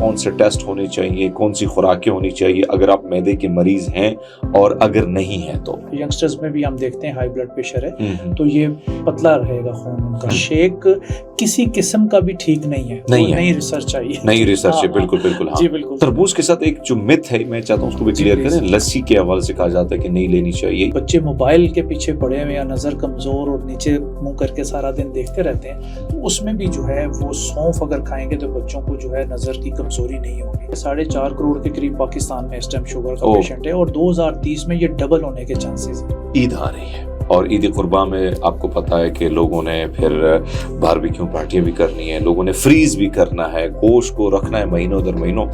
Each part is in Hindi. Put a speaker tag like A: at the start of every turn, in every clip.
A: कौन से टेस्ट होने चाहिए, कौन सी खुराकें होनी चाहिए अगर आप मैदे के मरीज हैं और अगर नहीं है तो?
B: यंगस्टर्स में भी हम देखते हैं हाई ब्लड प्रेशर है तो ये पतला रहेगा खून उनका। शेक किसी किस्म का भी ठीक नहीं है, नई रिसर्च चाहिए।
A: नई रिसर्च है, बिल्कुल बिल्कुल। हाँ।
B: जी बिल्कुल।
A: तरबूज के साथ एक जो मिथ है, मैं चाहता हूँ उसको भी क्लियर करें। लस्सी के हवाले से कहा जाता है कि नहीं लेनी चाहिए।
B: बच्चे मोबाइल के पीछे पड़े हुए या नजर कमजोर और नीचे मुंह करके सारा दिन देखते रहते हैं, तो उसमें भी जो है वो सौंफ अगर खाएंगे तो बच्चों को जो है नजर की कमजोरी नहीं होगी। 4.5 करोड़ के करीब पाकिस्तान में इस टाइम शुगर का पेशेंट है और 2030 में ये डबल होने के चांसेस हैं।
A: ईद आ रही है और ईद कुर्बा में आपको पता है कि लोगों ने फिर बारबेक्यू पार्टियां भी करनी है, लोगों ने फ्रीज भी करना है, गोश्त को रखना है महीनों दर महीनों।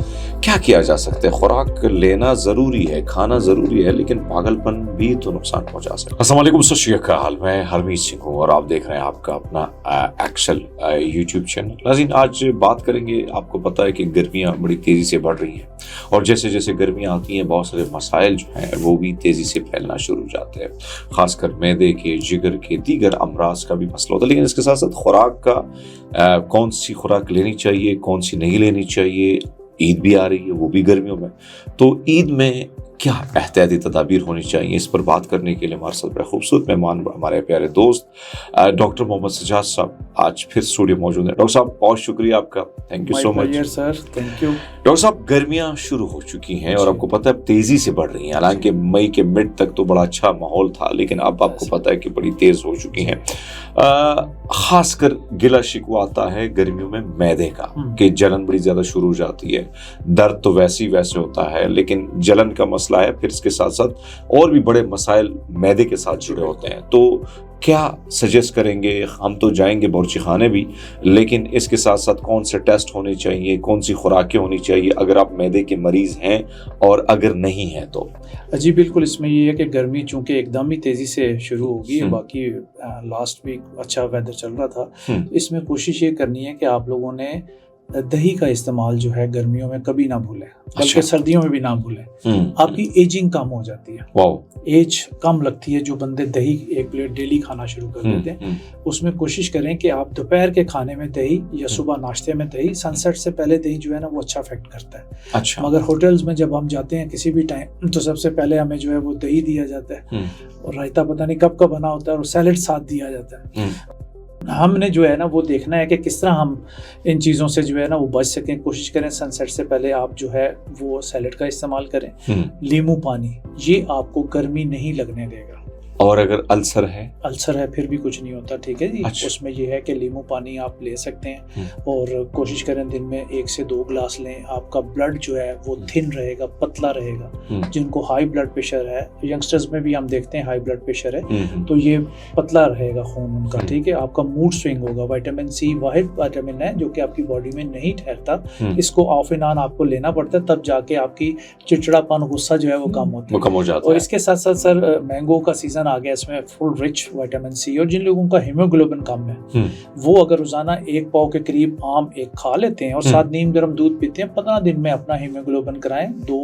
A: क्या किया जा सकता है? खुराक लेना जरूरी है, खाना जरूरी है, लेकिन पागलपन भी तो नुकसान पहुंचा सकता है। अस्सलाम वालेकुम, सत श्री अकाल। मैं हरमीत सिंह हूँ और आप देख रहे हैं आपका अपना एक्सेल यूट्यूब चैनल। नाज़रीन, आज बात करेंगे, आपको पता है कि गर्मियाँ बड़ी तेजी से बढ़ रही हैं और जैसे जैसे गर्मियाँ आती हैं बहुत सारे मसाइल जो हैं वो भी तेजी से फैलना शुरू हो जाते हैं, खासकर मैदे के, जिगर के, दीगर अमराज का भी मसला होता है। लेकिन इसके साथ साथ खुराक का कौन सी खुराक लेनी चाहिए, कौन सी नहीं लेनी चाहिए। ईद भी आ रही है, वो भी गर्मियों में, तो ईद में क्या एहतियाती तदाबीर होनी चाहिए, इस पर बात करने के लिए हमारे साथ बड़े खूबसूरत मेहमान, हमारे प्यारे दोस्त डॉक्टर मोहम्मद सज्जाद साहब आज फिर स्टूडियो मौजूद हैं। डॉक्टर साहब, बहुत शुक्रिया आपका, thank you so much.
B: Sir, thank you.
A: Doctor साहब, गर्मियां शुरू हो चुकी हैं और आपको पता है तेजी से बढ़ रही हैं। हालांकि मई के मिड तक तो बड़ा अच्छा माहौल था, लेकिन अब आपको पता है कि बड़ी तेज हो चुकी हैं। खासकर गिला शिकवा आता है गर्मियों में मैदे का, कि जलन बड़ी ज्यादा शुरू हो जाती है। दर्द तो वैसे होता है, लेकिन जलन का मसला है, फिर इसके साथ साथ और भी बड़े मसाइल मैदे के साथ जुड़े होते हैं। तो क्या सजेस्ट करेंगे? हम तो जाएंगे बावर्ची खाने भी, लेकिन इसके साथ साथ कौन से टेस्ट होने चाहिए, कौन सी खुराकें होनी चाहिए अगर आप मैदे के मरीज हैं और अगर नहीं है तो?
B: जी बिल्कुल, इसमें ये है कि गर्मी चूंकि एकदम ही तेजी से शुरू होगी, बाकी लास्ट वीक अच्छा वेदर चल रहा था, तो इसमें कोशिश ये करनी है कि आप लोगों ने दही का इस्तेमाल जो है गर्मियों में कभी ना भूलें, बल्कि सर्दियों में भी ना भूलें। आपकी एजिंग कम हो जाती है, एज कम लगती है। जो बंदे दही 1 प्लेट डेली खाना शुरू कर देते हैं, उसमें कोशिश करें कि आप दोपहर के खाने में दही या सुबह नाश्ते में दही, सनसेट से पहले दही जो है ना वो अच्छा इफेक्ट करता है।
A: अच्छा।
B: मगर होटल्स में जब हम जाते हैं किसी भी टाइम, तो सबसे पहले हमें जो है वो दही दिया जाता है और रायता पता नहीं कब का बना होता है और सैलेड साथ दिया जाता है। हमने जो है ना वो देखना है कि किस तरह हम इन चीज़ों से जो है ना वो बच सकें। कोशिश करें सनसेट से पहले आप जो है वो सैलेड का इस्तेमाल करें। नींबू पानी, ये आपको गर्मी नहीं लगने देगा।
A: और अगर अल्सर है
B: फिर भी कुछ नहीं होता, ठीक है जी। अच्छा। उसमें यह है कि नींबू पानी आप ले सकते हैं और कोशिश करें दिन में 1 से 2 ग्लास लें। आपका ब्लड जो है वो थिन रहेगा, पतला रहेगा। जिनको हाई ब्लड प्रेशर है, यंगस्टर्स में भी हम देखते हैं हाई ब्लड प्रेशर है, तो ये पतला रहेगा खून उनका, ठीक है। आपका मूड स्विंग होगा। विटामिन सी वाहिद विटामिन है जो कि आपकी बॉडी में नहीं ठहरता, इसको ऑफ एंड ऑन आपको लेना पड़ता है, तब जाके आपकी चिड़चिड़ापन, गुस्सा जो है वो कम होता है। और इसके साथ साथ सर मैंगो का सीजन आ गया, इसमें फुल रिच विटामिन सी। और जिन लोगों का हीमोग्लोबिन कम है वो अगर रोजाना 1 पाव के करीब आम एक खा लेते हैं और साथ नीम गर्म दूध पीते हैं, 15 दिन में अपना हीमोग्लोबिन कराएं 2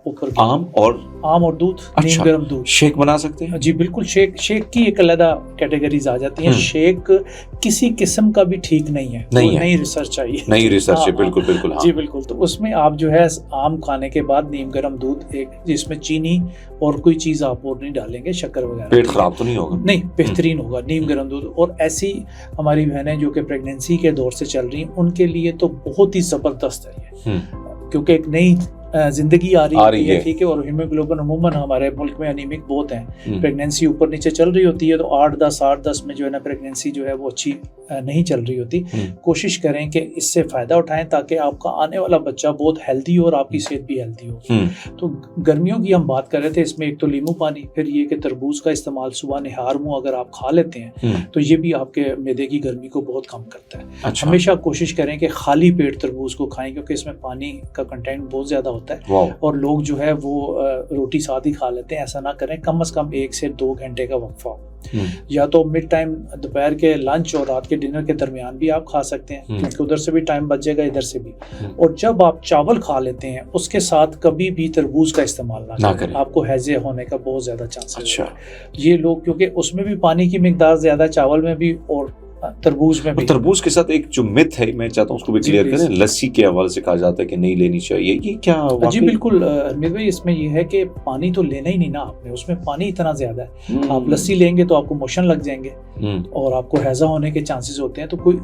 B: ऊपर। आम और दूध। अच्छा। नीम गर्म दूध
A: शेक बना सकते हैं?
B: जी बिल्कुल। शेक की एक अलग कैटेगरीज आ जाती है। शेक किसी किस्म का भी ठीक नहीं है, नई रिसर्च चाहिए।
A: बिल्कुल बिल्कुल। हाँ।
B: जी बिल्कुल। तो उसमें आप जो है आम खाने के बाद नीम गर्म दूध, एक जिसमें चीनी और कोई चीज आप और नहीं डालेंगे, शक्कर वगैरह।
A: पेट खराब तो नहीं होगा?
B: नहीं, बेहतरीन होगा नीम गर्म दूध। और ऐसी हमारी बहनें जो कि प्रेगनेंसी के दौर से चल रही हैं, उनके लिए तो बहुत ही जबरदस्त है ये, क्योंकि एक नई जिंदगी आ रही है, ठीक है। और हीमोग्लोबिन अमूमन हमारे मुल्क में अनीमिक बहुत हैं। प्रेगनेंसी ऊपर नीचे चल रही होती है, तो 8-10 में जो है ना प्रेगनेंसी जो है वो अच्छी नहीं चल रही होती। कोशिश करें कि इससे फायदा उठाएं ताकि आपका आने वाला बच्चा बहुत हेल्दी हो और आपकी सेहत भी हेल्दी हो। तो गर्मियों की हम बात कर रहे थे, इसमें एक तो नींबू पानी, फिर ये कि तरबूज का इस्तेमाल सुबह निहार मुँह अगर आप खा लेते हैं तो ये भी आपके मैदे की गर्मी को बहुत कम करता है। अच्छा। हमेशा कोशिश करें कि खाली पेट तरबूज को खाएं, क्योंकि इसमें पानी का कंटेंट बहुत ज्यादा होता है और लोग जो है वो रोटी साथ ही खा लेते हैं। ऐसा ना करें, कम से कम 1 से 2 घंटे का वक्फा हो। या तो मिड टाइम दोपहर के लंच और रात के डिनर के दरमियान भी आप खा सकते हैं, क्योंकि उधर से भी टाइम बच जाएगा, इधर से भी। और जब आप चावल खा लेते हैं उसके साथ कभी भी तरबूज का इस्तेमाल ना करें, आपको हैजे होने का बहुत ज्यादा चांस है। ये लोग, क्योंकि उसमें भी पानी की मिकदार ज्यादा, चावल में भी और तरबूज में भी।
A: तरबूज के साथ एक जो मिथ है, मैं चाहता हूँ उसको भी क्लियर करें। लस्सी के हवाले से कहा जाता है कि नहीं लेनी चाहिए, ये क्या वाकई?
B: जी बिल्कुल हरमीत भाई, इसमें ये है कि पानी तो लेना ही नहीं ना आपने, उसमें पानी इतना ज्यादा है। आप लस्सी लेंगे तो आपको मोशन लग जाएंगे और आपको हैजा होने के चांसेस होते हैं। तो कोई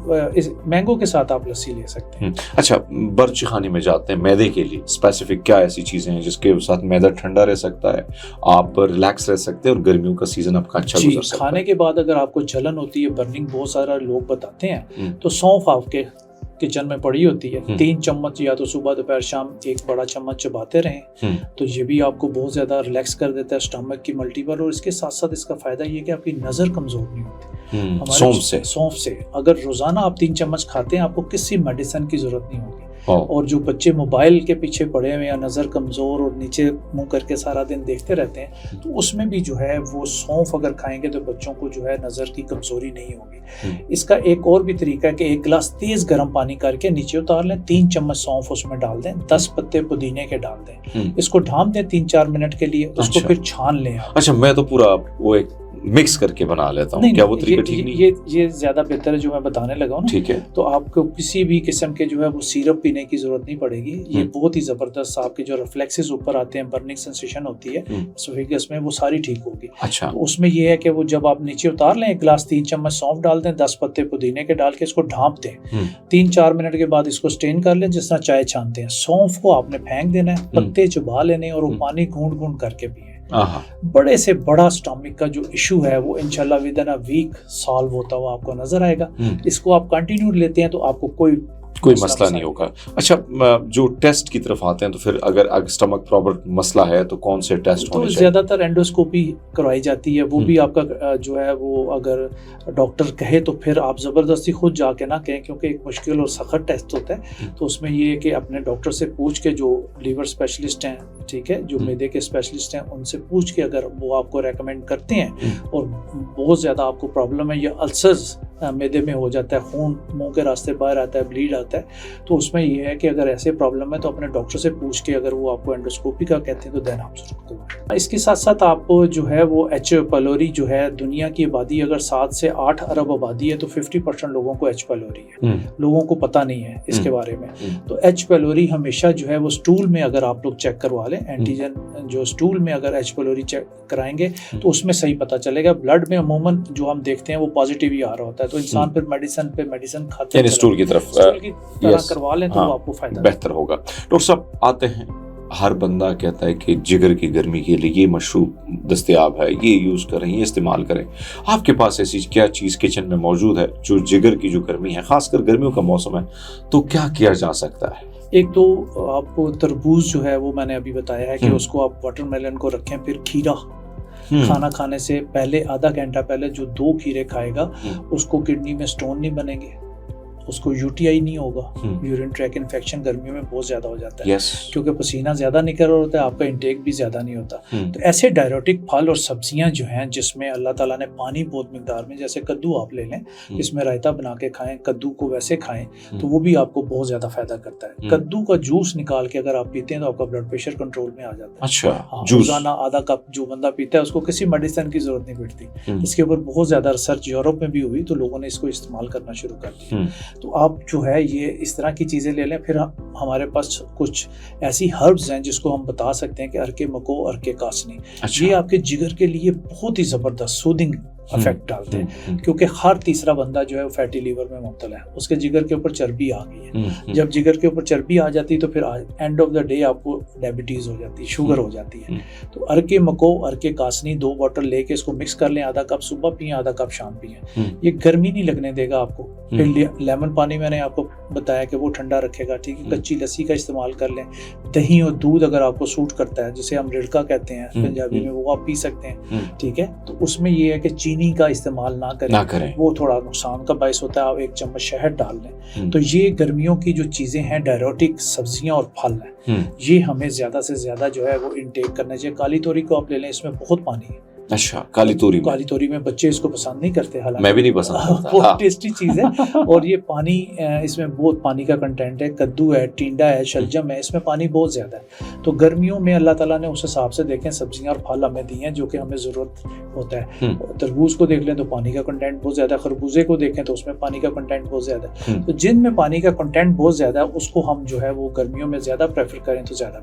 B: मैंगो के साथ आप लस्सी ले सकते हैं।
A: अच्छा, बर्ची खाने में जाते हैं मैदे के लिए, स्पेसिफिक क्या ऐसी चीजें हैं जिसके साथ मैदा ठंडा रह सकता है, आप रिलैक्स रह सकते हैं और गर्मियों का सीजन आपका अच्छा गुजर सकता है?
B: खाने के बाद अगर आपको जलन होती है, बर्निंग बहुत सारा लोग बताते हैं, तो सौंफ आपके किचन में पड़ी होती है, 3 चम्मच या तो सुबह दोपहर शाम 1 बड़ा चम्मच चबाते रहें, तो ये भी आपको बहुत ज्यादा रिलैक्स कर देता है स्टमक की मल्टीपल। और इसके साथ साथ इसका फायदा ये कि आपकी नजर कमजोर नहीं होती सौंफ से। अगर रोजाना आप 3 चम्मच खाते हैं, आपको किसी मेडिसिन की जरूरत नहीं होगी। और जो बच्चे मोबाइल के पीछे पड़े हुए या नज़र कमज़ोर और नीचे मुंह करके सारा दिन देखते रहते हैं, तो उसमें भी जो है वो सौंफ अगर खाएंगे तो बच्चों को जो है नज़र की कमज़ोरी नहीं होगी। इसका एक और भी तरीका है कि 1 गिलास तेज़ गर्म पानी करके नीचे उतार लें, 3 चम्मच सौंफ उसमें डाल दें, 10 पत्ते पुदीने के डाल दें, इसको ढाँप दें 3-4 मिनट के लिए, उसको फिर छान लें।
A: अच्छा, मैं तो पूरा वो एक मिक्स करके बना लेता हूँ, क्या वो तरीका ठीक नहीं?
B: ये ज्यादा बेहतर है जो मैं बताने लगा हूँ।
A: ठीक है। तो
B: आपको किसी भी किस्म के जो है वो सिरप पीने की जरूरत नहीं पड़ेगी। ये बहुत ही जबरदस्त, आपके जो रिफ्लेक्सेस ऊपर आते हैं, बर्निंग सेंसेशन होती है एसोफेगस में, वो सारी ठीक होगी।
A: अच्छा।
B: तो उसमें ये है कि वो जब आप नीचे उतार लें, 1 गिलास 3 चम्मच सौंफ डाल दें, 10 पत्ते पुदीने के डाल के इसको ढाँप दें, 3-4 मिनट के बाद इसको स्टेन कर लें जिस तरह चाय छानते हैं। सौंफ को आपने फेंक देना है, पत्ते चबा लेने और वो पानी घूंट घूंट करके पिए। बड़े से बड़ा स्टमक का जो इशू है वो इंशाल्लाह with in a week solve होता हुआ आपको नजर आएगा। इसको आप कंटिन्यू लेते हैं तो आपको कोई
A: मसला नहीं होगा। अच्छा, जो टेस्ट की तरफ आते हैं तो फिर अगर स्टमक प्रॉब्लम मसला है तो कौन से टेस्ट होने चाहिए?
B: ज्यादातर एंडोस्कोपी करवाई जाती है, वो भी आपका जो है वो अगर डॉक्टर कहे तो फिर आप जबरदस्ती खुद जाके ना कहें, क्योंकि एक मुश्किल और सख्त टेस्ट होता है। तो उसमें ये है कि अपने डॉक्टर से पूछ के, जो लीवर स्पेशलिस्ट हैं, ठीक है, जो मैदे के स्पेशलिस्ट हैं, उनसे पूछ के अगर वो आपको रेकमेंड करते हैं और बहुत ज्यादा आपको प्रॉब्लम है या अल्सर्स मैदे में हो जाता है, खून मुंह के रास्ते बाहर आता है, ब्लीड आता है, तो उसमें यह है कि अगर ऐसे प्रॉब्लम है तो अपने डॉक्टर से पूछ के अगर वो आपको एंडोस्कोपी का कहते हैं तो देन आप जरूर करवाएं। इसके साथ साथ आप जो है वो एच पाइलोरी जो है, दुनिया की आबादी अगर 7 से 8 अरब आबादी है तो 50% लोगों को एच पाइलोरी है, लोगों को पता नहीं है इसके बारे में। तो एच पाइलोरी हमेशा जो है वो स्टूल में अगर आप लोग चेक करवा लें, एंटीजन जो स्टूल में अगर एच पाइलोरी चेक कराएंगे तो उसमें सही पता चलेगा। ब्लड में अमूमन जो हम देखते हैं वो पॉजिटिव ही आ रहा होता है, तो इंसान फिर मेडिसिन खाते हैं,
A: स्टूल की तरफ
B: करवा लें तो आपको फायदा
A: बेहतर होगा। डॉक्टर साहब आते हैं, हर बंदा कहता है कि जिगर की गर्मी के लिए ये मशरूब दस्तयाब है, ये यूज़ करें, ये इस्तेमाल करें। आपके पास ऐसी क्या चीज़ किचन में मौजूद है जो जिगर की जो गर्मी है, खासकर गर्मियों का मौसम है, तो क्या किया जा सकता है?
B: एक तो आपको तरबूज जो है वो मैंने अभी बताया है कि उसको आप वाटरमेलन को रखें। फिर खीरा, खाना खाने से पहले आधा घंटा पहले जो 2 खीरे खाएगा उसको किडनी में स्टोन नहीं बनेंगे, उसको यूटीआई नहीं होगा। यूरिन ट्रैक इन्फेक्शन गर्मियों में बहुत ज्यादा हो जाता है, क्योंकि पसीना ज्यादा निकल रहा होता है, आपका इंटेक भी ज्यादा नहीं होता। तो ऐसे डायरेटिक फल और सब्जियां जो हैं जिसमें अल्लाह ताला ने पानी बहुत मिकदार में, जैसे कद्दू आप ले लें, इसमें रायता बना के खाएं, कद्दू को वैसे खाएं तो वो भी आपको बहुत ज्यादा फायदा करता है। कद्दू का जूस निकाल के अगर आप पीते हैं तो आपका ब्लड प्रेशर कंट्रोल में आ जाता है।
A: अच्छा,
B: रोजाना आधा कप जो बंदा पीता है उसको किसी मेडिसिन की जरूरत नहीं पड़ती। इसके ऊपर बहुत ज्यादा रिसर्च यूरोप में भी हुई, तो लोगों ने इसको इस्तेमाल करना शुरू कर दिया। तो आप जो है ये इस तरह की चीज़ें ले लें। फिर हमारे पास कुछ ऐसी हर्ब्स हैं जिसको हम बता सकते हैं कि अर्के मको, अर्के कासनी। ये आपके जिगर के लिए बहुत ही ज़बरदस्त सूदिंग इफेक्ट डालते हैं, क्योंकि हर तीसरा बंदा जो है वो फैटी लीवर में मुब्तला है, उसके जिगर के ऊपर चर्बी आ गई है। जब जिगर के ऊपर चर्बी आ जाती है तो फिर एंड ऑफ द डे आपको डायबिटीज हो जाती है, शुगर हो जाती है। तो अर्के मको, अर्के कासनी 2 बॉटल लेके इसको मिक्स कर लें, आधा कप सुबह पिए, आधा कप शाम पिए। ये गर्मी नहीं लगने देगा आपको। फिर लेमन पानी मैंने आपको बताया कि वो ठंडा रखेगा, ठीक है। कच्ची लस्सी का इस्तेमाल कर लें। दही और दूध अगर आपको सूट करता है, जिसे हम रिड़का कहते हैं पंजाबी में, वो आप पी सकते हैं, ठीक है। तो उसमें ये है कि चीनी का इस्तेमाल ना करें, वो थोड़ा नुकसान का बायस होता है। आप 1 चम्मच शहद डाल लें। तो ये गर्मियों की जो चीजें हैं, डायरेटिक सब्जियां और फल हैं, ये हमें ज्यादा से ज्यादा जो है वो इनटेक करना चाहिए। काली तोरी को आप ले लें, इसमें बहुत पानी है,
A: अच्छा, काली तोरी में?
B: काली तोरी में बच्चे इसको पसंद नहीं करते, हालांकि
A: मैं भी नहीं पसंद करता।
B: बहुत टेस्टी चीज़ है। और ये पानी, इसमें बहुत पानी का कंटेंट है। कद्दू है, टिंडा है, शलजम है, इसमें पानी बहुत ज़्यादा है। तो गर्मियों में अल्लाह ताला ने उस हिसाब से देखें सब्जियां और फल हमें दिए हैं जो कि हमें ज़रूरत होता है। तरबूज को देख लें तो पानी का कंटेंट बहुत ज़्यादा है, खरबूजे को देखें तो उसमें पानी का कंटेंट बहुत ज़्यादा है। तो जिनमें पानी का कंटेंट बहुत ज़्यादा है उसको हम जो है वो गर्मियों में ज़्यादा प्रेफर करें तो ज़्यादा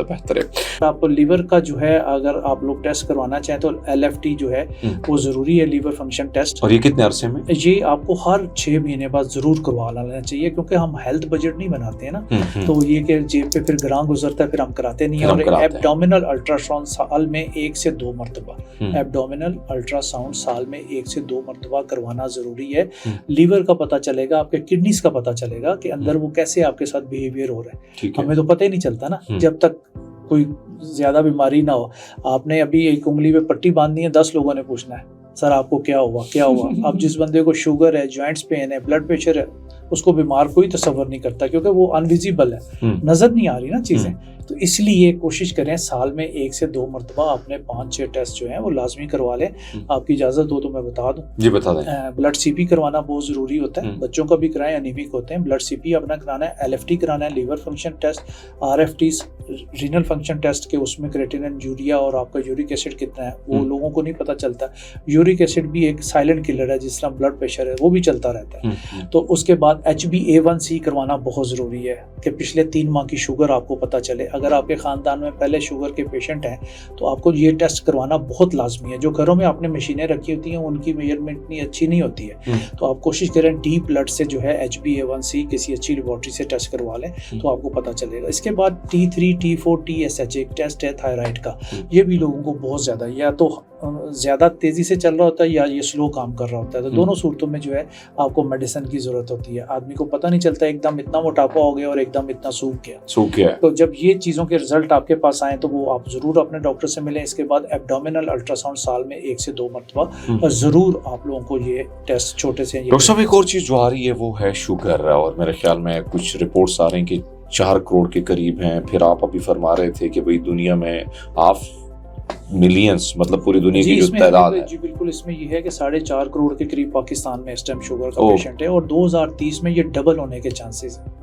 B: बेहतर है। आप लीवर का जो है अगर आप लोग टेस्ट करवाना चाहें तो LFT जो है वो जरूरी है, लीवर फंक्शन टेस्ट।
A: और ये कितने अरसे में?
B: ये आपको हर 6 महीने बाद जरूर करवा लेना चाहिए, क्योंकि हम हेल्थ बजट नहीं बनाते हैं ना, तो ये कि जेब पे फिर ग्रां गुजरता है, फिर हम कराते नहीं है। और एब्डोमिनल अल्ट्रासाउंड साल में 1 से 2 मरतबा, एब्डोमिनल अल्ट्रासाउंड साल में 1 से 2 मरतबा करवाना जरूरी है। लीवर का पता चलेगा, आपके किडनीज का पता चलेगा कि अंदर वो कैसे आपके साथ बिहेवियर हो रहा है। हमें तो पता ही नहीं चलता ना जब तक कोई ज्यादा बीमारी ना हो। आपने अभी एक उंगली पे पट्टी बांधनी है, 10 लोगों ने पूछना है सर आपको क्या हुआ क्या हुआ। अब जिस बंदे को शुगर है, जॉइंट्स पेन है, ब्लड प्रेशर है, उसको बीमार कोई तसव्वुर नहीं करता, क्योंकि वो अनविजिबल है, नजर नहीं आ रही ना चीजें। तो इसलिए कोशिश करें साल में 1 से 2 मरतबा अपने 5-6 टेस्ट जो हैं वो लाजमी करवा लें। आपकी इजाजत हो तो मैं बता दूं।
A: जी बता दें।
B: ब्लड CP करवाना बहुत जरूरी होता है, बच्चों का भी कराएं, एनीमिक होते हैं। ब्लड CP अपना कराना है, LFT कराना है, liver function test, RFT renal function test के उसमें क्रेटिनिन, यूरिया और आपका यूरिक एसिड कितना है वो लोगों को नहीं पता चलता। यूरिक एसिड भी एक साइलेंट किलर है, जिस तरह ब्लड प्रेशर है वो भी चलता रहता है। तो उसके बाद HbA1c करवाना बहुत जरूरी है कि पिछले 3 माह की शुगर आपको पता चले। अगर आपके खानदान में पहले शुगर के पेशेंट हैं तो आपको ये टेस्ट करवाना बहुत लाजमी है। जो घरों में आपने मशीनें रखी होती हैं उनकी मेजरमेंट इतनी अच्छी नहीं होती है, तो आप कोशिश करें डीप ब्लड से जो है HbA1c किसी अच्छी लेबोरेटरी से टेस्ट करवा लें तो आपको पता चलेगा। इसके बाद T3, T4, TSH एक टेस्ट है थायराइड का, ये भी लोगों को बहुत ज़्यादा या तो ज़्यादा तेज़ी से चल रहा होता है या ये स्लो काम कर रहा होता है। तो दोनों सूरतों में जो है आपको मेडिसिन की ज़रूरत होती है। आदमी को पता नहीं चलता एकदम इतना मोटापा हो गया और एकदम इतना सूख गया। तो जब ये चीज़ों के रिजल्ट आपके पास आए तो वो आप ज़रूर अपने डॉक्टर से मिलें। इसके बाद एब्डोमिनल अल्ट्रासाउंड साल में 1 से 2 मरतबा और ज़रूर आप लोगों को ये टेस्ट छोटे से।
A: डॉक्टर साहब एक और चीज़ जो आ रही है वो है शुगर, और मेरे ख्याल में कुछ रिपोर्ट्स आ रहे हैं कि 4 करोड़ के करीब हैं। फिर आप अभी फरमा रहे थे कि भाई दुनिया में हाफ मिलियंस, मतलब पूरी दुनिया की जो तादाद है।
B: जी बिल्कुल, इसमें ये है कि 4.5 करोड़ के करीब पाकिस्तान में इस टाइम शुगर का पेशेंट है और 2030 में ये डबल होने के चांसेस हैं।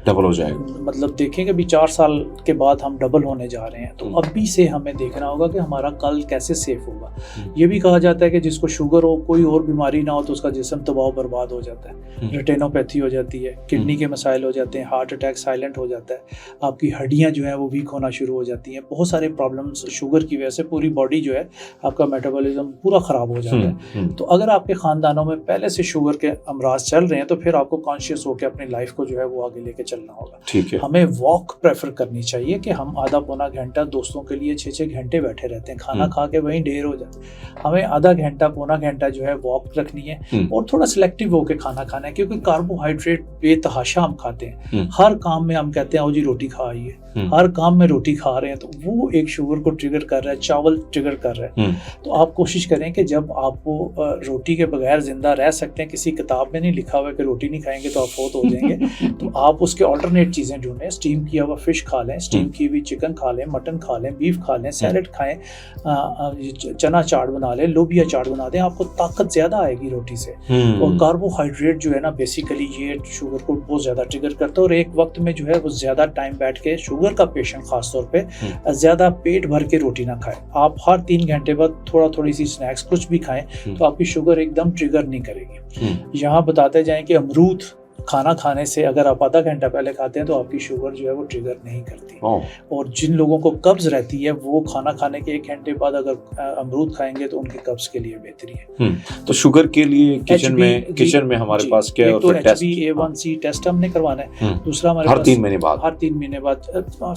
A: डबल हो जाएगा,
B: मतलब देखेंगे अभी 4 साल के बाद हम डबल होने जा रहे हैं। तो अभी से हमें देखना होगा कि हमारा कल कैसे सेफ होगा। ये भी कहा जाता है कि जिसको शुगर हो, कोई और बीमारी ना हो तो उसका जिस्म तबाह बर्बाद हो जाता है, रेटिनोपैथी हो जाती है, किडनी के मसाइल हो जाते हैं, हार्ट अटैक साइलेंट हो जाता है, आपकी हड्डियां जो हैं वो वीक होना शुरू हो जाती हैं। बहुत सारे प्रॉब्लम्स शुगर की वजह से पूरी बॉडी जो है आपका मेटाबॉलिज्म पूरा ख़राब हो जाता है। तो अगर आपके ख़ानदानों में पहले से शुगर के अमराज चल रहे हैं तो फिर आपको कॉन्शियस होकर अपनी लाइफ को जो है वो आगे लेके चलना होगा।
A: ठीक है।
B: हमें वॉक प्रेफर करनी चाहिए कि हम आधा पौना घंटा दोस्तों के लिए 6-6 घंटे बैठे रहते हैं, खाना खा के वहीं ढेर हो जाते हैं। हमें आधा घंटा पौना घंटा जो है वॉक रखनी है और थोड़ा सिलेक्टिव होकर खाना खाना है, क्योंकि कार्बोहाइड्रेट बेतहाशा हम खाते हैं। हर काम में हम कहते हैं ओ जी रोटी खा आइए, हर काम में रोटी खा रहे हैं, तो वो एक शुगर को ट्रिगर कर रहा है, चावल ट्रिगर कर रहा है। तो आप कोशिश करें कि जब आपको रोटी के बगैर जिंदा रह सकते हैं, किसी किताब में नहीं लिखा हुआ है कि रोटी नहीं खाएंगे तो आप फौत हो जाएंगे, तो आप उसके ऑल्टरनेट चीज़ें ढूंढें। स्टीम किया हुआ फिश खा लें, स्टीम की हुई चिकन खा लें, मटन खा लें, बीफ खा लें, सैलड खाएं, चना चाट बना लें, लोबिया चाट बना दें, आपको ताकत ज़्यादा आएगी रोटी से। और कार्बोहाइड्रेट जो है ना बेसिकली ये शुगर को बहुत ज़्यादा ट्रिगर करता है और एक वक्त में जो है वो ज़्यादा टाइम बैठ के शुगर का पेशेंट खास तौर पे ज़्यादा पेट भर के रोटी ना खाए। आप हर 3 घंटे बाद थोड़ी सी स्नैक्स कुछ भी खाएं तो आपकी शुगर एकदम ट्रिगर नहीं करेगी। यहाँ बताते जाएं कि अमरूद खाना खाने से अगर आप आधा घंटा पहले खाते हैं तो आपकी शुगर जो है वो ट्रिगर नहीं करती। और जिन लोगों को कब्ज रहती है वो खाना खाने के 1 घंटे बाद अगर अमरूद खाएंगे तो उनकी कब्ज के लिए बेहतरी है।
A: तो शुगर के लिए किचन में हमारे पास क्या है?
B: तो HbA1c टेस्ट हमने करवाना है। दूसरा हमारे
A: हर 3 महीने बाद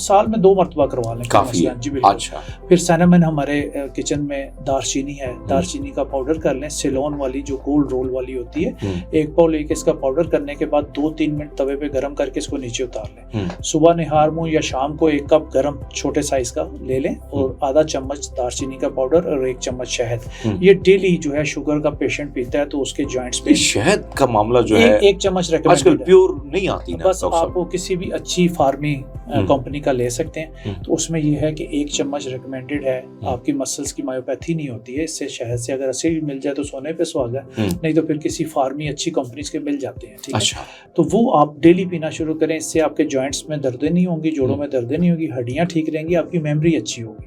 B: साल में 2 मरतबा करवा लें,
A: काफी है।
B: जी बिल्कुल। अच्छा। फिर सिनेमन हमारे किचन में दारचीनी है, दारचीनी का पाउडर कर लें, सिलोन वाली जो गोल्ड रोल वाली होती है, 1 पाव लेके इसका पाउडर करने के बाद 2-3 मिनट तवे पे गरम करके इसको नीचे उतार लें। सुबह निहार मुंह या शाम को 1 कप गरम छोटे साइज का ले लें और आधा चम्मच दालचीनी का पाउडर और 1 चम्मच शहद। ये डेली जो है शुगर का पेशेंट पीता है तो उसके जॉइंट्स पे
A: शहद का मामला जो है
B: 1 चम्मच रेकमेंड।
A: आजकल प्योर नहीं आती ना,
B: बस आपको किसी भी अच्छी फार्मी कंपनी का ले सकते हैं। तो उसमें ये है कि 1 चम्मच रिकमेंडेड है, आपकी मसल्स की मायोपैथी नहीं होती है इससे। शहद से अगर असली मिल जाए तो सोने पे सुहागा, नहीं तो फिर किसी फार्मी अच्छी कंपनीज के मिल जाते हैं, ठीक है। तो वो आप डेली पीना शुरू करें, इससे आपके जॉइंट्स में दर्दें नहीं होंगी, जोड़ों में दर्दें नहीं होगी, हड्डियां ठीक रहेंगी, आपकी मेमोरी अच्छी होगी।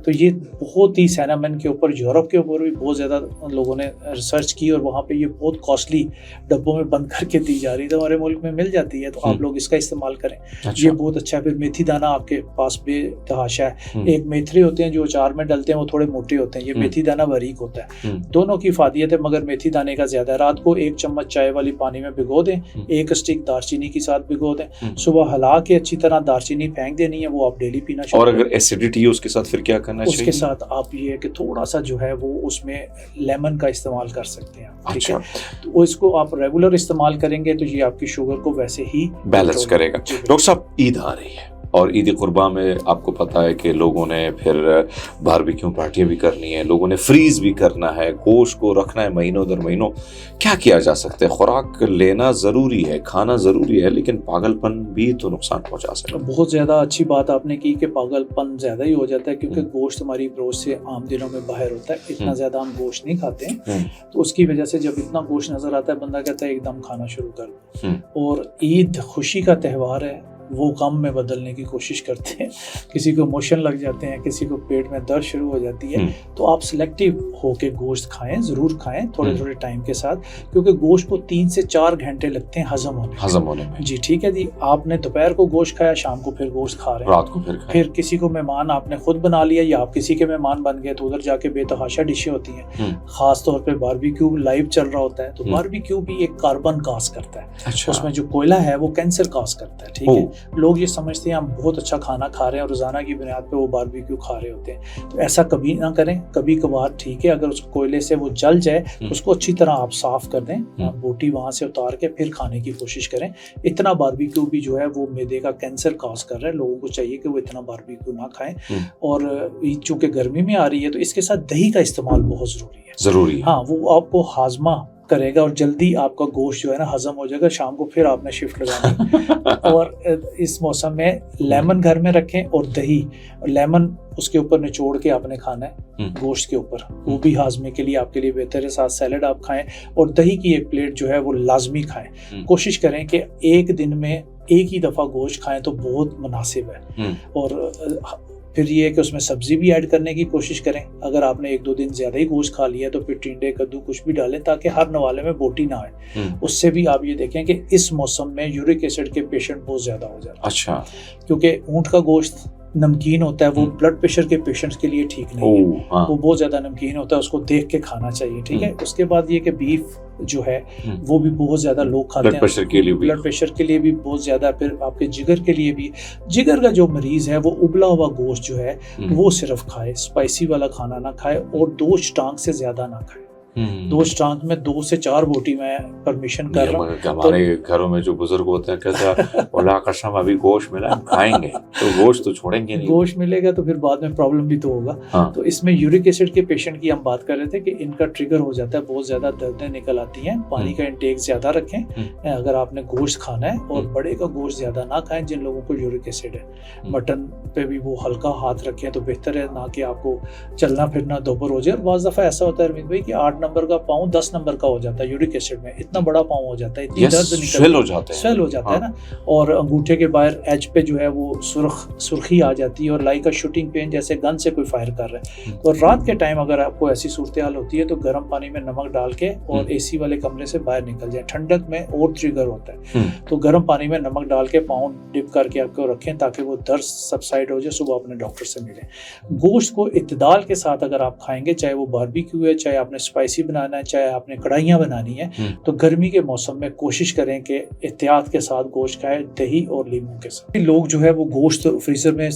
B: तो ये बहुत ही सिनेमन के ऊपर, यूरोप के ऊपर भी बहुत ज़्यादा लोगों ने रिसर्च की और वहाँ पे ये बहुत कॉस्टली डब्बों में बंद करके दी जा रही है। तो हमारे मुल्क में मिल जाती है, तो आप लोग इसका इस्तेमाल करें। ये बहुत अच्छा है। फिर मेथी दाना आपके पास बेतहाशा है। एक मेथरे होते हैं जो अचार में डलते हैं, वो थोड़े मोटे होते हैं, ये मेथी दाना बारीक होता है। दोनों की फायदियत है, मगर मेथी दाने का ज्यादा है। रात को 1 चम्मच चाय वाली पानी में भिगो दें, 1 स्टिक दालचीनी के साथ भिगो दें, सुबह हिला के अच्छी तरह दालचीनी फेंक देनी है, वो आप डेली पीना शुरू।
A: और अगर एसिडिटी है उसके साथ फिर क्या करना चाहिए?
B: उसके साथ आप ये कि थोड़ा सा जो है वो उसमें लेमन का इस्तेमाल कर सकते हैं, ठीक है। तो इसको आप रेगुलर इस्तेमाल करेंगे तो ये आपकी शुगर को वैसे ही
A: बैलेंस करेगा। डॉक्टर साहब, ईद आ रही है और ईद कुर्बा में आपको पता है कि लोगों ने फिर बारबेक्यू पार्टियां भी करनी है, लोगों ने फ्रीज भी करना है, गोश्त को रखना है महीनों दर महीनों। क्या किया जा सकता है? खुराक लेना ज़रूरी है, खाना ज़रूरी है, लेकिन पागलपन भी तो नुकसान पहुंचा सकता है।
B: बहुत ज़्यादा अच्छी बात आपने की कि पागलपन ज़्यादा ही हो जाता है, क्योंकि गोश्त हमारी ब्रोच से आम दिनों में बाहर होता है। इतना ज़्यादा हम गोश्त नहीं खाते हैं, तो उसकी वजह से जब इतना गोश्त नज़र आता है, बंदा कहता है एकदम खाना शुरू कर दो। और ईद खुशी का त्यौहार है, वो गम में बदलने की कोशिश करते हैं। किसी को मोशन लग जाते हैं, किसी को पेट में दर्द शुरू हो जाती है। तो आप सिलेक्टिव होके गोश्त खाएं, ज़रूर खाएं थोड़े थोड़े टाइम के साथ, क्योंकि गोश्त को 3 से 4 घंटे लगते हैं हजम होने में। जी ठीक है जी। आपने दोपहर को गोश्त खाया, शाम को फिर गोश्त खा रहे हैं,
A: रात को फिर
B: किसी को मेहमान आपने खुद बना लिया या आप किसी के मेहमान बन गए, तो उधर जाके बेतहाशा डिशें होती हैं। खास तौर पे बारबेक्यू लाइव चल रहा होता है, तो बारबेक्यू भी एक कार्बन काज करता है। उसमें जो कोयला है वो कैंसर काज करता है, ठीक है। लोग ये समझते हैं हम बहुत अच्छा खाना खा रहे हैं और रोजाना की बुनियाद पे वो बारबेक्यू खा रहे होते हैं। तो ऐसा कभी ना करें, कभी कभार ठीक है। अगर उस कोयले से वो जल जाए, उसको अच्छी तरह आप साफ कर दें, बोटी वहां से उतार के फिर खाने की कोशिश करें। इतना बारबेक्यू भी जो है वो मैदे का कैंसर काज कर रहा है। लोगों को चाहिए कि वो इतना बारबेक्यू ना खाएं। और चूंकि गर्मी में आ रही है, तो इसके साथ दही का इस्तेमाल बहुत जरूरी है। हाँ, वो आपको हाजमा करेगा और जल्दी आपका गोश्त जो है ना हजम हो जाएगा। शाम को फिर आपने शिफ्ट लगानी। और इस मौसम में लेमन घर में रखें और दही, लेमन उसके ऊपर निचोड़ के आपने खाना है गोश्त के ऊपर, वो भी हाजमे के लिए आपके लिए बेहतर है। साथ सैलेड आप खाएं और दही की 1 प्लेट जो है वो लाजमी खाएं। कोशिश करें कि एक दिन में एक ही दफ़ा गोश्त खाएं तो बहुत मुनासिब है। और फिर ये है कि उसमें सब्जी भी ऐड करने की कोशिश करें। अगर आपने 1-2 दिन ज़्यादा ही गोश्त खा लिया तो फिर टिंडे, कद्दू कुछ भी डालें, ताकि हर नवाले में बोटी ना आए। उससे भी आप ये देखें कि इस मौसम में यूरिक एसिड के पेशेंट बहुत ज़्यादा हो जाते हैं। अच्छा। क्योंकि ऊँट का गोश्त नमकीन होता है, वो ब्लड प्रेशर के पेशेंट्स के लिए ठीक नहीं है। वो बहुत ज़्यादा नमकीन होता है, उसको देख के खाना चाहिए, ठीक है। उसके बाद ये कि बीफ जो है वो भी बहुत ज़्यादा लोग खाते हैं, ब्लड प्रेशर के लिए भी बहुत ज़्यादा। फिर आपके जिगर के लिए भी, जिगर का जो मरीज़ है वो उबला हुआ गोश्त जो है वो सिर्फ खाए, स्पाइसी वाला खाना ना खाए और 2 टांग से ज़्यादा ना खाए। 2 टांग में 2 से 4 बोटी में परमिशन कर रहा हूँ।
A: हमारे घरों में जो बुजुर्ग होते हैं कहते हैं ओला कसम अभी गोश्त मिला खाएंगे, तो गोश्त तो छोड़ेंगे नहीं।
B: गोश्त मिलेगा तो फिर बाद में प्रॉब्लम भी तो होगा। हाँ। तो इसमें यूरिक एसिड के पेशेंट की हम बात कर रहे थे कि इनका ट्रिगर हो जाता है, बहुत ज्यादा दर्दें निकल आती हैं। पानी का इंटेक ज्यादा रखें अगर आपने गोश्त खाना है, और बड़े का गोश्त ज्यादा ना खाएं जिन लोगों को यूरिक एसिड है। मटन पे भी वो हल्का हाथ रखें तो बेहतर है, ना कि आपको चलना फिरना दोपहर हो जाए। और बाज़ दफ़ा ऐसा होता है अरविंद भाई कि 8 नंबर का पाँव 10 नंबर का हो जाता है यूरिक एसिड में। इतना बड़ा पाँव हो जाता है, इतनी दर्द निकल स्वेल हो जाता है ना। और अंगूठे के बाहर एज पे जो है वो सुर्खी आ जाती है और लाइक शूटिंग पेन, जैसे गन से कोई फायर कर रहा है। और रात के टाइम अगर आपको ऐसी सूरत हाल होती है तो गर्म पानी में नमक डाल के और एसी वाले कमरे से बाहर निकल जाए। ठंडक में और ट्रिगर होता है, तो गर्म पानी में नमक डाल के पाँव डिप करके आपको रखें ताकि वो दर्द सबसाइड हो जाए। सुबह अपने डॉक्टर से मिलें। गोश्त को इत्तेदाल के साथ अगर आप खाएंगे, चाहे वो बारबेक्यू है, चाहे आपने स्पाइसी बनाना है, चाहे आपने कढ़ाइयाँ बनानी है, तो गर्मी के मौसम में कोशिश करें कि एहतियात के साथ गोश्त खाएं, दही और लीमू के साथ। लोग जो है वो गोश्त फ्रीजर में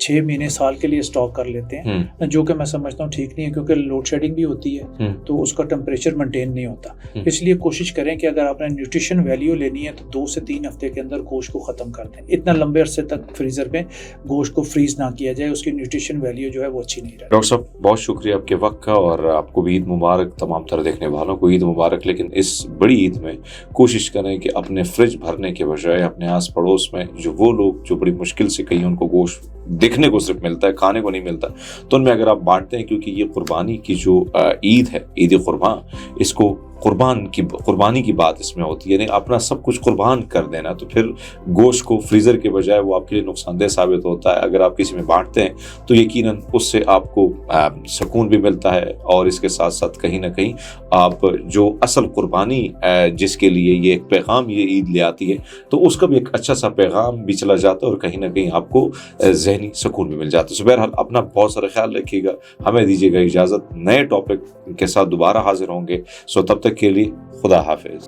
B: 6 महीने साल के लिए स्टॉक कर लेते हैं, जो कि मैं समझता हूँ ठीक नहीं है, क्योंकि लोड शेडिंग भी होती है तो उसका टेम्परेचर मेंटेन नहीं होता। इसलिए कोशिश करें कि अगर आपने न्यूट्रिशन वैल्यू लेनी है तो 2 से 3 हफ्ते के अंदर गोश्त को ख़त्म कर दें। इतना लंबे अरसे तक फ्रीज़र में गोश्त को फ्रीज ना किया जाए, उसकी न्यूट्रिशन वैल्यू जो है वो अच्छी नहीं रहती।
A: डॉक्टर साहब बहुत शुक्रिया आपके वक्त का, और आपको भी ईद मुबारक, तमाम तरह देखने वालों को ईद मुबारक। लेकिन इस बड़ी ईद में कोशिश करें कि अपने फ्रिज भरने के बजाय अपने आस पड़ोस में जो वो लोग जो बड़ी मुश्किल से कहीं उनको गोश्त देखने को सिर्फ मिलता है, खाने को नहीं मिलता, तो उनमें अगर आप बांटते हैं, क्योंकि ये कुर्बानी की जो ईद है, ईद कुर्बान, इसको कुर्बानी की बात इसमें होती है, यानी अपना सब कुछ कुर्बान कर देना, तो फिर गोश्त को फ्रीज़र के बजाय वो आपके लिए नुकसानदेह साबित होता है। अगर आप किसी में बांटते हैं तो यकीनन उससे आपको सुकून भी मिलता है, और इसके साथ साथ कहीं ना कहीं आप जो असल कुर्बानी जिसके लिए ये एक पैगाम ये ईद ले आती है, तो उसका भी एक अच्छा सा पैगाम भी चला जाता है, और कहीं ना कहीं आपको ज़हनी सुकून भी मिल जाता है। सो बहरहाल अपना बहुत सारा ख्याल रखिएगा, हमें दीजिएगा इजाज़त, नए टॉपिक के साथ दोबारा हाजिर होंगे। सो तब तक के लिए खुदा हाफिज।